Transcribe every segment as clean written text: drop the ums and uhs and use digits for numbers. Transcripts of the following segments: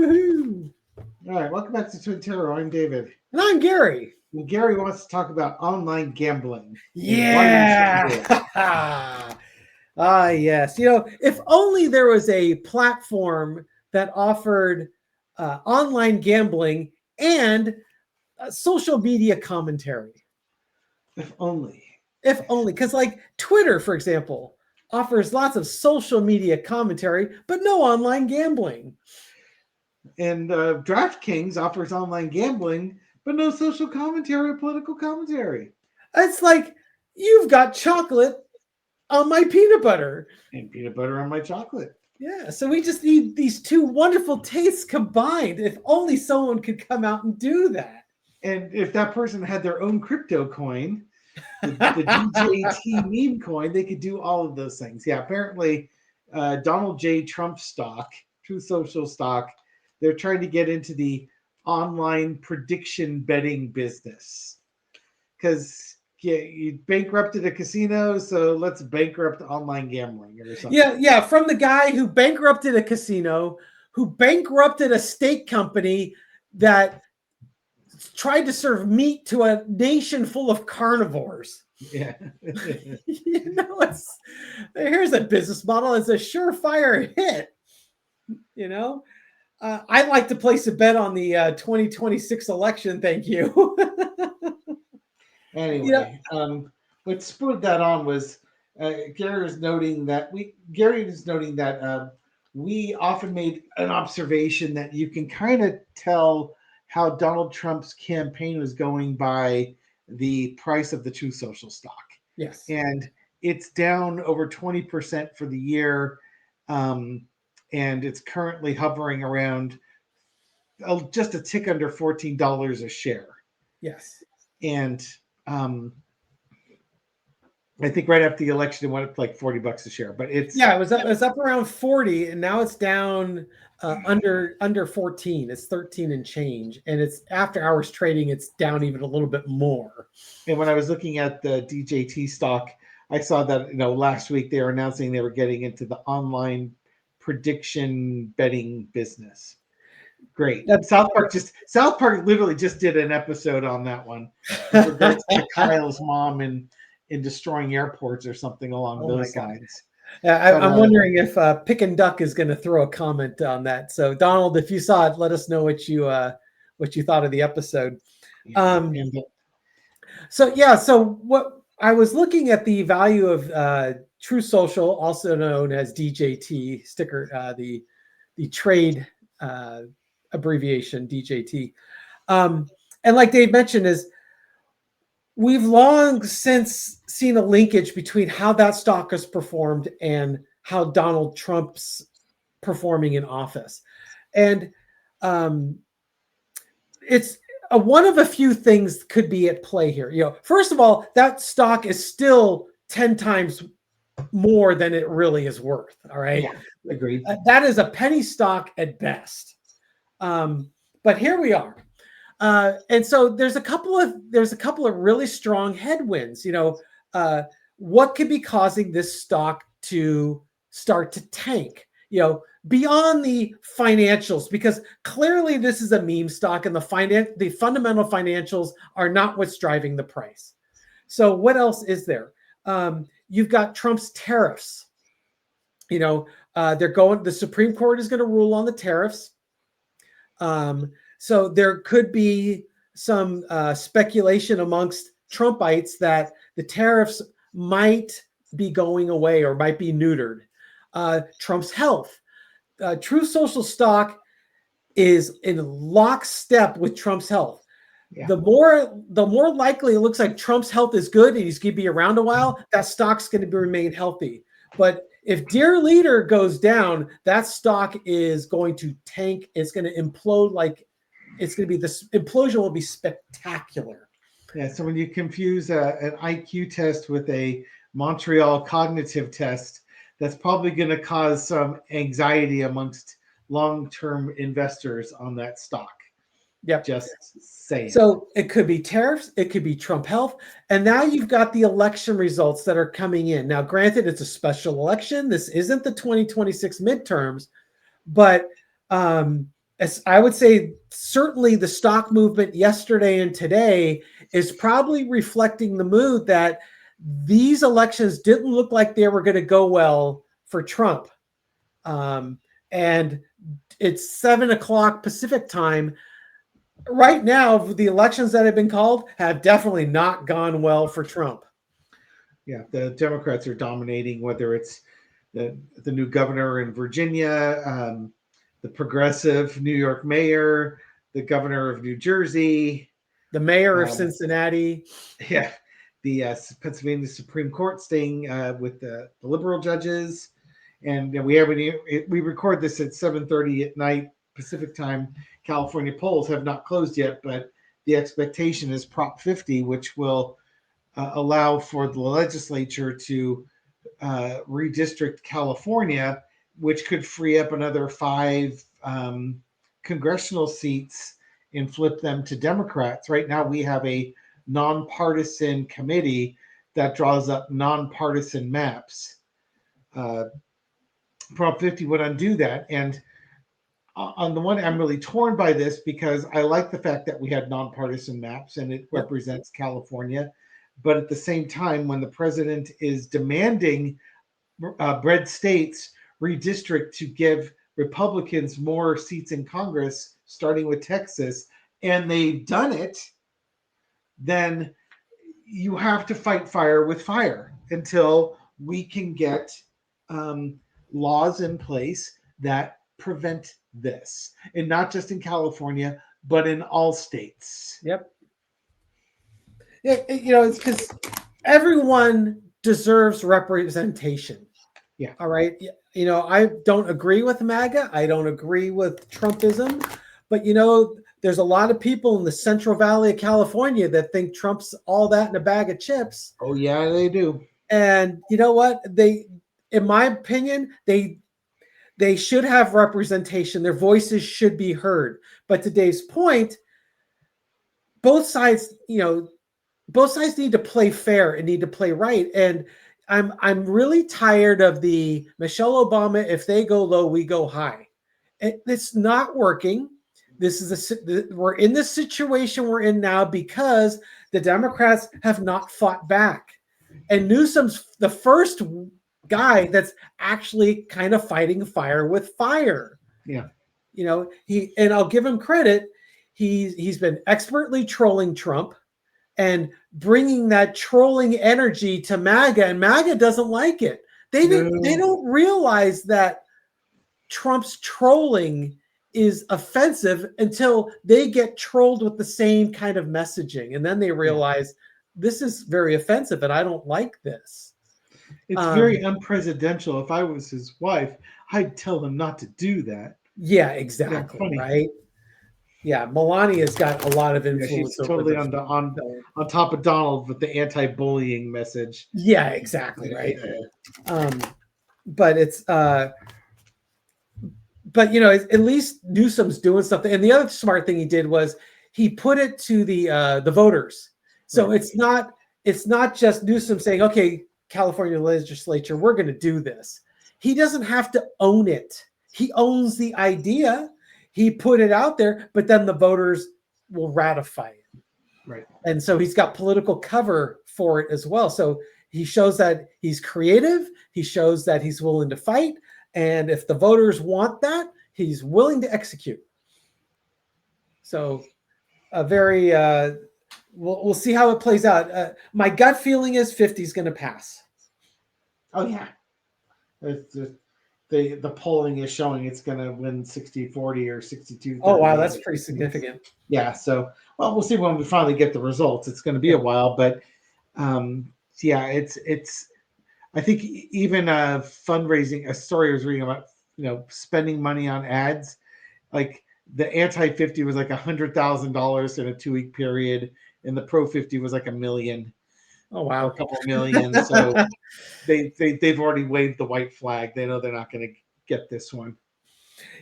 Woohoo! All right, welcome back to Twin Terror. I'm David. And I'm Gary. And Gary wants to talk about online gambling and why we shouldn't do it. Yeah. Yes. If only there was a platform that offered online gambling and social media commentary. If only. If only. Because, like, Twitter, for example, offers lots of social media commentary, but no online gambling. And DraftKings offers online gambling, but no social commentary or political commentary. It's like, you've got chocolate on my peanut butter. And peanut butter on my chocolate. Yeah, so we just need these two wonderful tastes combined. If only someone could come out and do that. And if that person had their own crypto coin, the DJT meme coin, they could do all of those things. Yeah, apparently Donald J. Trump stock, Truth Social stock, they're trying to get into the online prediction betting business. Because you bankrupted a casino, so let's bankrupt online gambling or something. Yeah, from the guy who bankrupted a casino, who bankrupted a steak company that tried to serve meat to a nation full of carnivores. Yeah. Here's a business model. It's a surefire hit. I'd like to place a bet on the 2026 election. Thank you. Anyway, what spurred that on was Gary is noting that we often made an observation that you can kind of tell how Donald Trump's campaign was going by the price of the Truth Social stock. Yes. And it's down over 20% for the year. And it's currently hovering around just a tick under $14 a share. Yes. And I think right after the election, it went up to like $40 a share. But it was up around 40, and now it's down under 14. It's 13 and change, and it's after hours trading. It's down even a little bit more. And when I was looking at the DJT stock, I saw that last week they were announcing they were getting into the online prediction betting business. Great. South Park literally just did an episode on that one with regards to Kyle's mom in destroying airports or something along those lines. I'm wondering if Pick and Duck is going to throw a comment on that. So Donald, if you saw it, let us know what you thought of the episode. So what I was looking at the value of True Social, also known as DJT sticker, the trade abbreviation DJT, and like Dave mentioned, is we've long since seen a linkage between how that stock has performed and how Donald Trump's performing in office, and it's one of a few things could be at play here. First of all, that stock is still 10 times more than it really is worth. All right, yeah, agreed. That is a penny stock at best. But here we are. And so there's a couple of really strong headwinds. What could be causing this stock to start to tank? Beyond the financials, because clearly this is a meme stock, and the fundamental financials are not what's driving the price. So what else is there? You've got Trump's tariffs. The Supreme Court is going to rule on the tariffs. So there could be some speculation amongst Trumpites that the tariffs might be going away or might be neutered. Trump's health. True Social stock is in lockstep with Trump's health. Yeah. The more likely it looks like Trump's health is good and he's going to be around a while, that stock's going to remain healthy. But if Dear Leader goes down, that stock is going to tank. It's going to implode. This implosion will be spectacular. Yeah. So when you confuse an IQ test with a Montreal cognitive test, that's probably going to cause some anxiety amongst long-term investors on that stock. Yep. Just saying. So it could be tariffs, it could be Trump health, and now you've got the election results that are coming in. Now, granted, it's a special election. This isn't the 2026 midterms, but as I would say, certainly the stock movement yesterday and today is probably reflecting the mood that these elections didn't look like they were going to go well for Trump. And it's 7 o'clock Pacific time. Right now, the elections that have been called have definitely not gone well for Trump. Yeah, the Democrats are dominating, whether it's the new governor in Virginia, the progressive New York mayor, the governor of New Jersey, the mayor of Cincinnati. Yeah, the Pennsylvania Supreme Court staying with the liberal judges. And we record this at 7:30 at night Pacific time. California polls have not closed yet, but the expectation is Prop 50, which will allow for the legislature to redistrict California, which could free up another 5 congressional seats and flip them to Democrats. Right now, we have a nonpartisan committee that draws up nonpartisan maps. Prop 50 would undo that. And on the one, I'm really torn by this because I like the fact that we had nonpartisan maps and it represents California. But at the same time, when the president is demanding red states redistrict to give Republicans more seats in Congress, starting with Texas, and they've done it, then you have to fight fire with fire until we can get laws in place that prevent this. And not just in California, but in all states. Yep. Yeah, it's because everyone deserves representation. Yeah. All right. I don't agree with MAGA. I don't agree with Trumpism. But, there's a lot of people in the Central Valley of California that think Trump's all that in a bag of chips. Oh, yeah, they do. And you know what? In my opinion, they should have representation. Their voices should be heard. But to Dave's point, both sides need to play fair and need to play right. And I'm really tired of the Michelle Obama, if they go low, we go high. It's not working. We're in this situation we're in now because the Democrats have not fought back. And Newsom's the first guy that's actually kind of fighting fire with fire. Yeah. And I'll give him credit. He's been expertly trolling Trump and bringing that trolling energy to MAGA, and MAGA doesn't like it. They don't realize that Trump's trolling is offensive until they get trolled with the same kind of messaging, and then they realize this is very offensive, and I don't like this. It's very unpresidential. If I was his wife, I'd tell him not to do that. Yeah, exactly. Right. Yeah, Melania's got a lot of influence. She's totally on top of Donald with the anti-bullying message. Yeah, exactly. Right. But it's at least Newsom's doing something. And the other smart thing he did was he put it to the voters. So it's not just Newsom saying, okay, California legislature, we're going to do this. He doesn't have to own it. He owns the idea. He put it out there, but then the voters will ratify it. Right. And so he's got political cover for it as well. So he shows that he's creative. He shows that he's willing to fight. And if the voters want that, he's willing to execute. So we'll see how it plays out. My gut feeling is 50 is going to pass. Oh, yeah. The polling is showing it's going to win 60-40 or 62-30. Oh, wow. That's pretty significant. Yeah. So, we'll see when we finally get the results. It's going to be a while, but it's I think even fundraising, a story I was reading about, spending money on ads, like the anti-50 was like $100,000 in a 2-week period, and the pro-50 was like $1 million. Oh, wow. A couple million. So they've already waved the white flag. They know they're not going to get this one.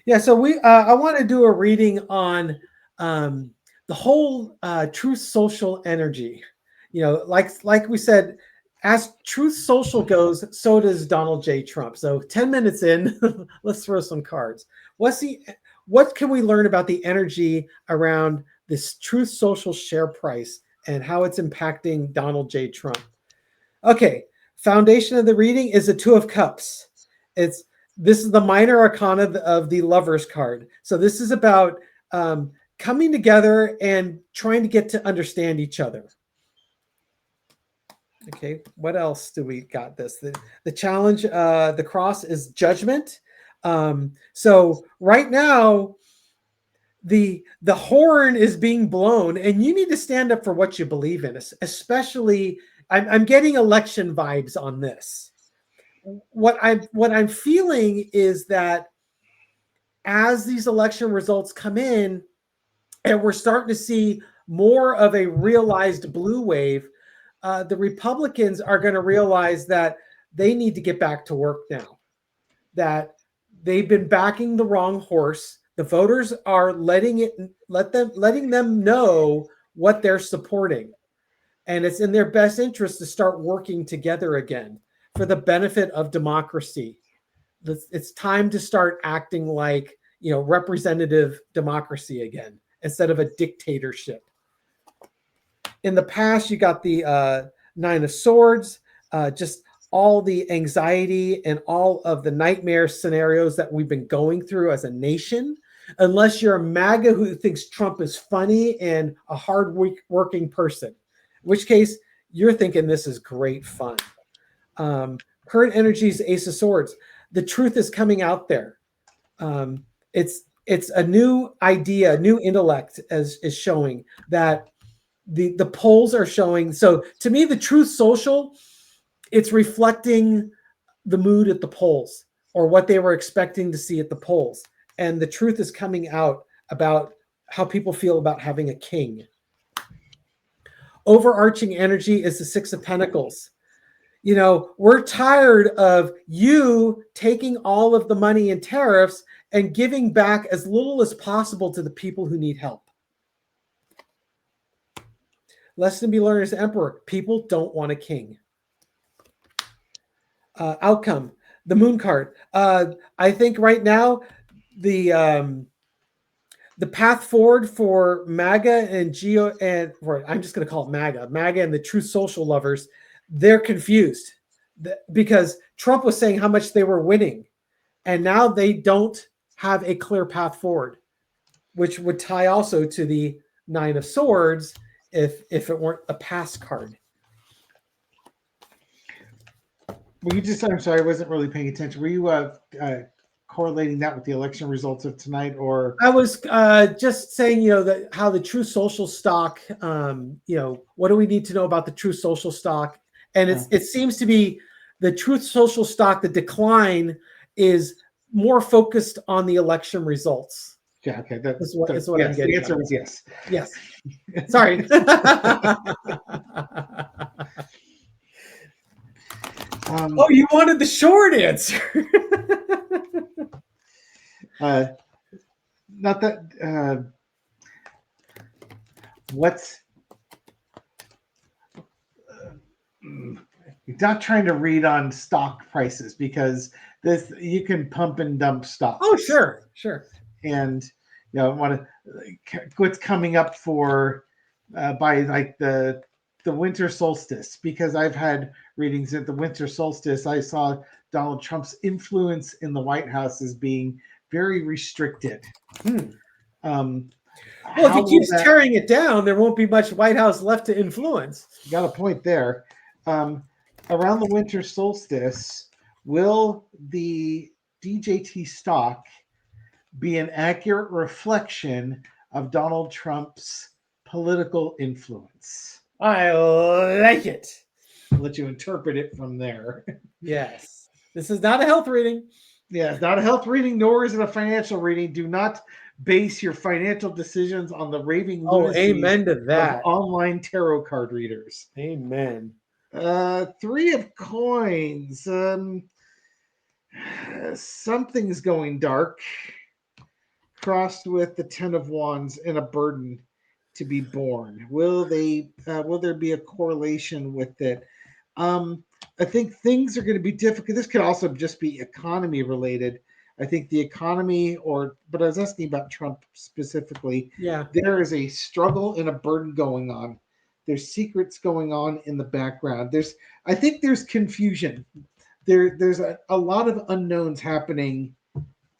Yeah. So I want to do a reading on the whole Truth Social energy. Like we said, as Truth Social goes, so does Donald J. Trump. So 10 minutes in, let's throw some cards. What's what can we learn about the energy around this Truth Social share price and how it's impacting Donald J. Trump? Okay, foundation of the reading is a Two of Cups. This is the minor arcana of the Lover's card. So this is about coming together and trying to get to understand each other. Okay, what else do we got this? The challenge, the cross is judgment. So right now, the horn is being blown, and you need to stand up for what you believe in. Especially, I'm getting election vibes on this. What I'm feeling is that as these election results come in, and we're starting to see more of a realized blue wave, the Republicans are going to realize that they need to get back to work now, that they've been backing the wrong horse. The voters are letting them know what they're supporting. And it's in their best interest to start working together again for the benefit of democracy. It's time to start acting like, representative democracy again, instead of a dictatorship. In the past, you got the Nine of Swords, just all the anxiety and all of the nightmare scenarios that we've been going through as a nation. Unless you're a MAGA who thinks Trump is funny and a hard working person, in which case you're thinking this is great fun. Current energy is Ace of Swords. The truth is coming out there. It's a new idea, new intellect is showing that the polls are showing. So to me, the Truth Social, it's reflecting the mood at the polls or what they were expecting to see at the polls. And the truth is coming out about how people feel about having a king. Overarching energy is the Six of Pentacles. We're tired of you taking all of the money in tariffs and giving back as little as possible to the people who need help. Lesson to be learned as Emperor. People don't want a king. Outcome, the Moon card. I think right now, the path forward for MAGA and I'm just going to call it MAGA and the Truth Social lovers, they're confused because Trump was saying how much they were winning, and now they don't have a clear path forward, which would tie also to the Nine of Swords if it weren't a pass card. Were you I'm sorry, I wasn't really paying attention. Were you correlating that with the election results of tonight, or? I was just saying, how the True Social stock, what do we need to know about the True Social stock? And it seems to be the Truth Social stock, the decline is more focused on the election results. Yeah, okay. That's what yes, I'm getting. The answer is yes. Yes. Sorry. You wanted the short answer. Not that. Not trying to read on stock prices, because you can pump and dump stocks. Oh, sure. And what's coming up for by like the winter solstice, because I've had readings at the winter solstice. I saw Donald Trump's influence in the White House as being very restricted. Well, if he keeps tearing it down, there won't be much White House left to influence. You got a point there. Around the winter solstice, will the DJT stock be an accurate reflection of Donald Trump's political influence? I like it. I'll let you interpret it from there. Yes. This is not a health reading. Yeah, it's not a health reading, nor is it a financial reading. Do not base your financial decisions on the raving lunacy amen to that. Of online tarot card readers. Amen. Three of Coins. Something's going dark. Crossed with the Ten of Wands and a burden to be born. Will there be a correlation with it? I think things are going to be difficult. This could also just be economy related. I think the economy, but I was asking about Trump specifically. Yeah. There is a struggle and a burden going on. There's secrets going on in the background. I think there's confusion. There's a lot of unknowns happening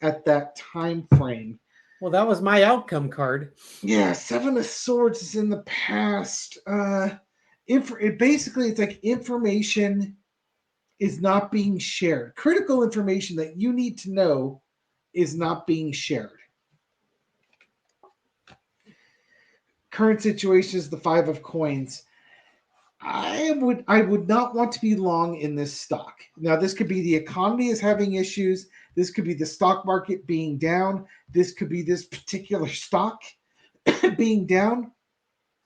at that time frame. Well, that was my outcome card. Yeah, Seven of Swords is in the past. Basically, it's like information is not being shared. Critical information that you need to know is not being shared. Current situation is the Five of Coins. I would not want to be long in this stock. Now, this could be the economy is having issues. This could be the stock market being down. This could be this particular stock being down,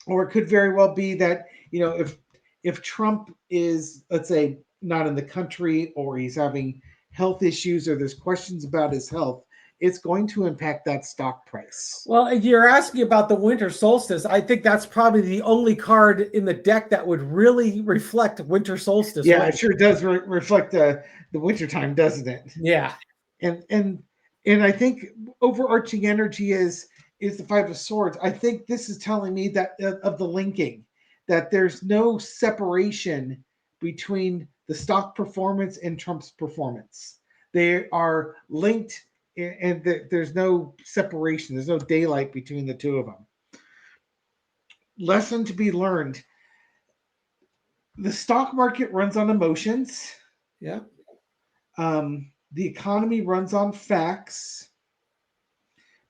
or it could very well be that, if Trump is, let's say, not in the country, or he's having health issues, or there's questions about his health, it's going to impact that stock price. Well, you're asking about the winter solstice. I think that's probably the only card in the deck that would really reflect winter solstice. Yeah, it sure does reflect the winter time, doesn't it? Yeah. And I think overarching energy is the Five of Swords. I think this is telling me that of the linking, that there's no separation between the stock performance and Trump's performance. They are linked, and there's no separation. There's no daylight between the two of them. Lesson to be learned. The stock market runs on emotions. Yeah. The economy runs on facts.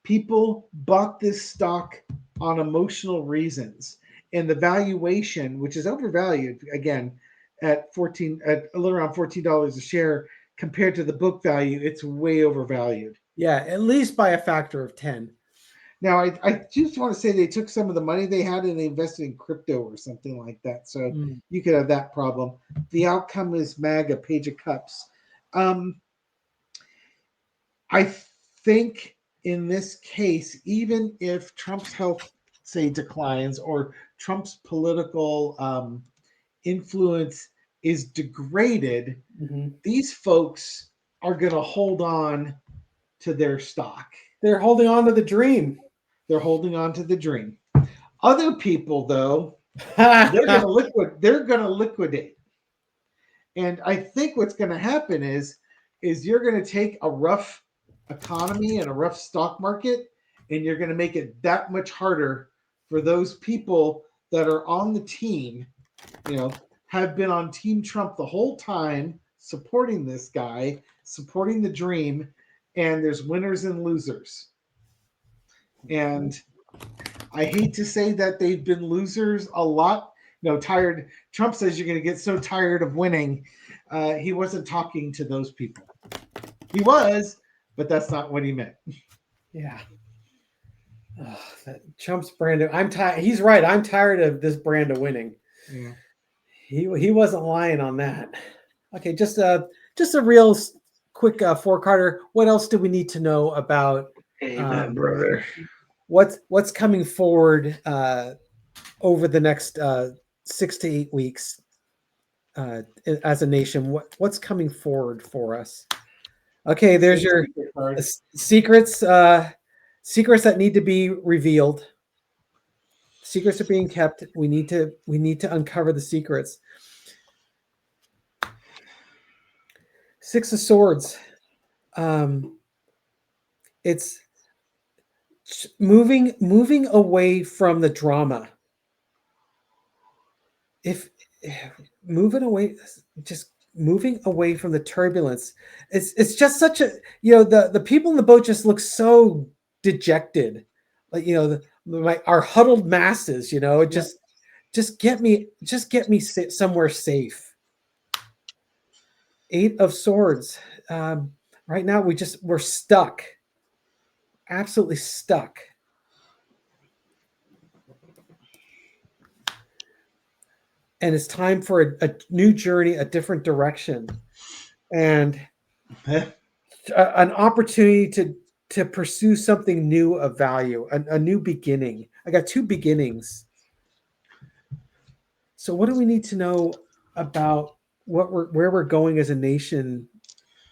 People bought this stock on emotional reasons, and the valuation, which is overvalued again at a little around $14 a share compared to the book value, it's way overvalued. Yeah, at least by a factor of 10. Now, I just want to say they took some of the money they had and they invested in crypto or something like that. So you could have that problem. The outcome is MAGA, Page of Cups. I think in this case, even if Trump's health, say, declines, or Trump's political influence is degraded, these folks are going to hold on to their stock. They're holding on to the dream. They're holding on to the dream. Other people, though, they're going to liquidate. And I think what's going to happen is you're going to take a rough economy and a rough stock market, and you're going to make it that much harder for those people that are on the team, have been on Team Trump the whole time, supporting this guy, supporting the dream, and there's winners and losers. And I hate to say that they've been losers a lot. Tired. Trump says you're going to get so tired of winning. He wasn't talking to those people. He was, but that's not what he meant. Yeah. Trump's brand of, I'm tired. He's right. I'm tired of this brand of winning. Yeah. He wasn't lying on that. Okay, just a real quick four-carder. What else do we need to know about brother? What's coming forward over the next 6 to 8 weeks as a nation? What's coming forward for us? Okay, there's your secrets. Secrets that need to be revealed. Secrets are being kept. We need to uncover the secrets. Six of Swords. It's moving away from the drama. Moving away from the turbulence. It's just such a, the people in the boat just look so dejected, like, our huddled masses, just get me somewhere safe. Eight of Swords. Right now we're stuck, absolutely stuck. And it's time for a new journey, a different direction, and an opportunity to pursue something new of value, a new beginning. I got two beginnings. So what do we need to know about where we're going as a nation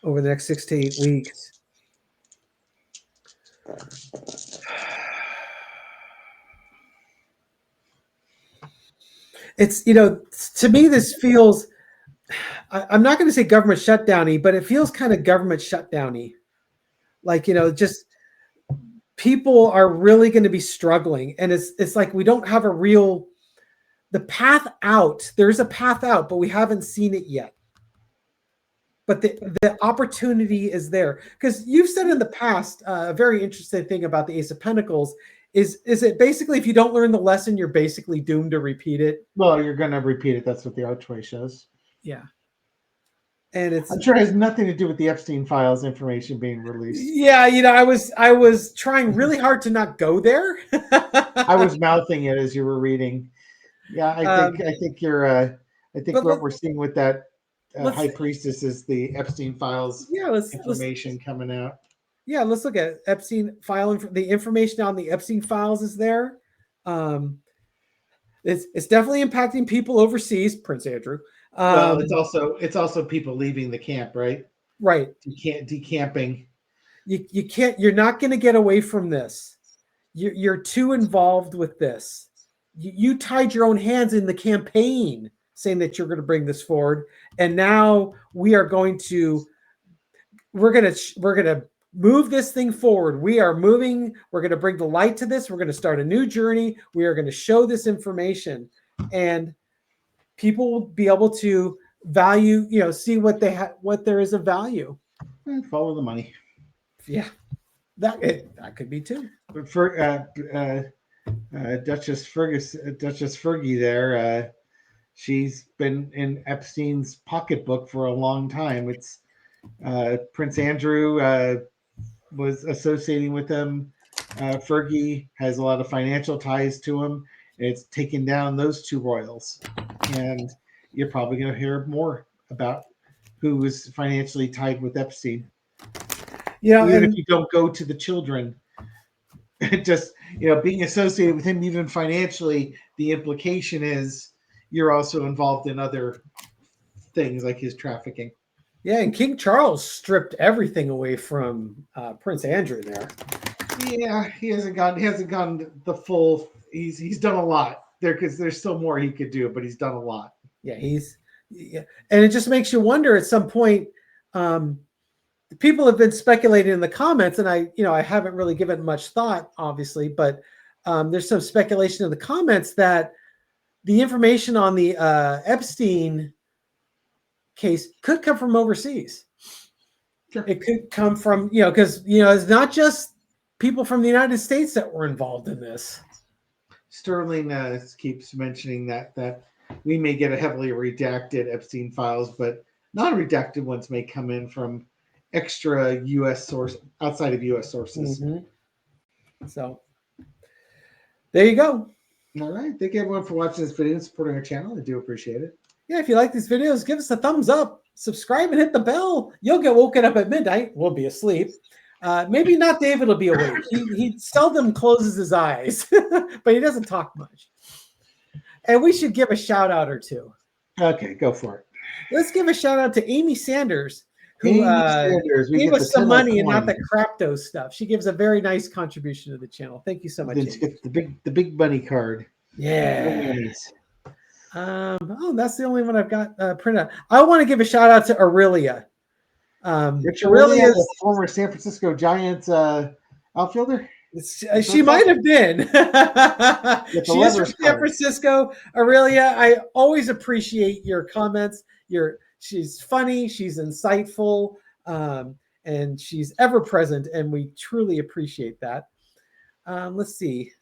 over the next 6 to 8 weeks? It's, to me, this feels, I'm not going to say government shutdowny, but it feels kind of government shutdowny. Like, just people are really going to be struggling. And it's like we don't have the path out. There's a path out, but we haven't seen it yet. But the opportunity is there. Because you've said in the past, a very interesting thing about the Ace of Pentacles is it basically, if you don't learn the lesson, you're basically doomed to repeat it. Well, you're going to repeat it. That's what the archway shows. Yeah. And I'm sure it has nothing to do with the Epstein files information being released. Yeah, I was trying really hard to not go there. I was mouthing it as you were reading. Yeah, I think you're. I think what we're seeing with that high priestess is the Epstein files. Yeah, information coming out. Yeah, let's look at Epstein file. The information on the Epstein files is there. It's definitely impacting people overseas, Prince Andrew. Well, it's also people leaving the camp, right? Right. You can't decamping. You can't. You're not going to get away from this. You're too involved with this. You tied your own hands in the campaign, saying that you're going to bring this forward, and now we're going to move this thing forward. We are moving. We're going to bring the light to this. We're going to start a new journey. We are going to show this information, and people will be able to value, see what there is of value. Follow the money. Yeah, that could be too. But for Duchess Fergie there, she's been in Epstein's pocketbook for a long time. It's Prince Andrew was associating with him. Fergie has a lot of financial ties to him. It's taken down those two royals, and you're probably going to hear more about who was financially tied with Epstein. Even if you don't go to the children, just being associated with him, even financially, the implication is you're also involved in other things like his trafficking. Yeah, and King Charles stripped everything away from Prince Andrew there. Yeah, he hasn't gone the full. He's done a lot there, because there's still more he could do, but he's done a lot. Yeah, and it just makes you wonder at some point. People have been speculating in the comments, and I haven't really given much thought, obviously, but there's some speculation in the comments that the information on the Epstein case could come from overseas. Sure. It could come from, because, it's not just people from the United States that were involved in this. Sterling keeps mentioning that we may get a heavily redacted Epstein files, but non-redacted ones may come in from extra U.S. source outside of U.S. sources. Mm-hmm. So there you go. All right. Thank you everyone for watching this video and supporting our channel. I do appreciate it. Yeah, if you like these videos, give us a thumbs up, subscribe, and hit the bell. You'll get woken up at midnight. We'll be asleep. Maybe not David will be awake. He seldom closes his eyes, but he doesn't talk much. And we should give a shout out or two. Okay, go for it. Let's give a shout out to Amy Sanders, who gave us some money and not the Crapto stuff. She gives a very nice contribution to the channel. Thank you so much. Let's get the big money card. Yeah. That's the only one I've got printed out. I want to give a shout out to Aurelia. Rich Aurelia, the former San Francisco Giants outfielder. She might have been. She is from San Francisco. Aurelia, I always appreciate your comments. She's funny, she's insightful, and she's ever present, and we truly appreciate that. Let's see.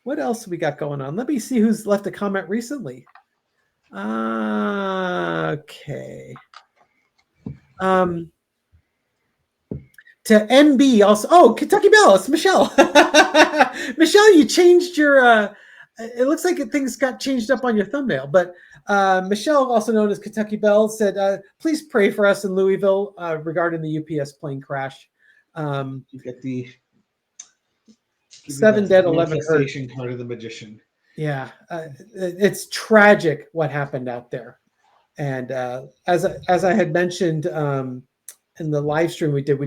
What else we got going on? Let me see who's left a comment recently. Okay. To NB also. Oh, Kentucky Bell. It's Michelle. Michelle, you changed your. It looks like things got changed up on your thumbnail, but Michelle, also known as Kentucky Bell, said, "Please pray for us in Louisville regarding the UPS plane crash." You get the 7 dead, 11 hurt. Card of the magician. Yeah, it's tragic what happened out there, and as I had mentioned in the live stream we did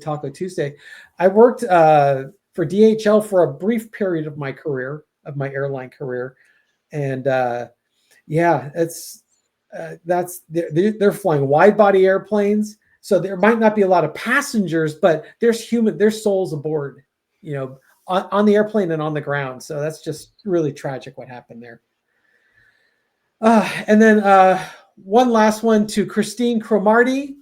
Taco Tuesday. I worked for DHL for a brief period of my airline career, and yeah, they're flying wide body airplanes, so there might not be a lot of passengers, but there's souls aboard, on the airplane and on the ground. So that's just really tragic what happened there. And then one last one to Christine Cromarty,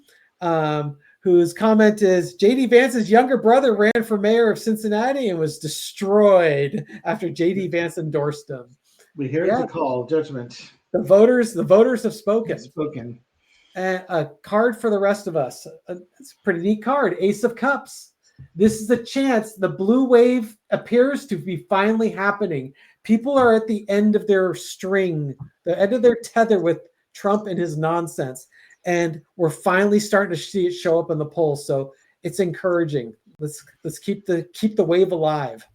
whose comment is, J.D. Vance's younger brother ran for mayor of Cincinnati and was destroyed after J.D. Vance endorsed him. We hear the call, judgment. The voters have spoken. And a card for the rest of us. It's a pretty neat card. Ace of Cups. This is a chance. The blue wave appears to be finally happening. People are at the end of their string, the end of their tether with Trump and his nonsense. And we're finally starting to see it show up in the polls. So it's encouraging. Let's keep the wave alive.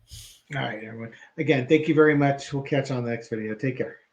All right, everyone. Again, thank you very much. We'll catch you on the next video. Take care.